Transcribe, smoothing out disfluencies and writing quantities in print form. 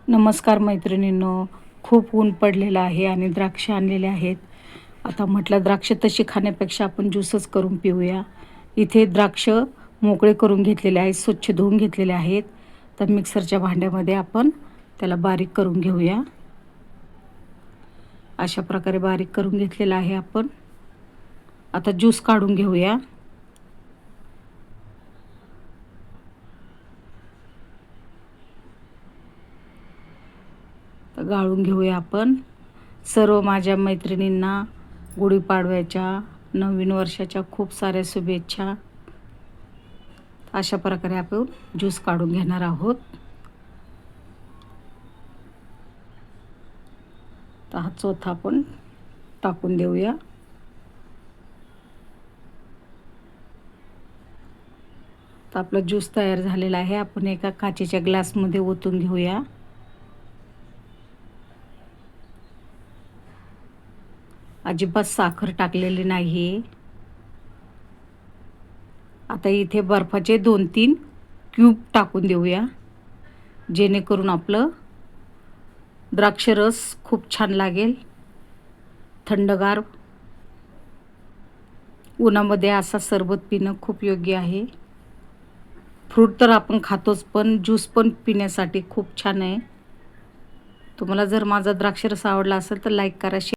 नमस्कार मैत्रिणींनो, खूप ऊन पडलेलं आहे आणि द्राक्ष आणलेले आहेत. आता म्हटलं द्राक्ष तशी खाण्यापेक्षा आपण ज्यूसच करून पिऊया. इथे द्राक्ष मोकळे करून घेतलेले आहेत, स्वच्छ धुवून घेतलेले आहेत. तर मिक्सरच्या भांड्यामध्ये आपण त्याला बारीक करून घेऊया. अशा प्रकारे बारीक करून घेतलेला आहे आपण. आता ज्यूस काढून घेऊया. तर गाळून घेऊया आपण. सर्व माझ्या मैत्रिणींना गुढीपाडव्याच्या, नवीन वर्षाच्या खूप साऱ्या शुभेच्छा. अशा प्रकारे आपण ज्यूस काढून घेणार आहोत. तर हा चौथा आपण टाकून देऊया. तर आपला ज्यूस तयार झालेला आहे. आपण एका काचेच्या ग्लासमध्ये ओतून घेऊया. अजिबात साखर टाकलेली नाही. आता इथे बर्फाचे 2-3 क्यूब टाकून देऊया, जेणेकरून आपलं द्राक्षरस खूप छान लागेल. थंडगार उन्हामध्ये असा सरबत पिणं खूप योग्य आहे. फ्रूट तर आपण खातोच, पण ज्यूस पण पिण्यासाठी खूप छान आहे. तुम्हाला जर माझा द्राक्षरस आवडला असेल तर लाईक करा.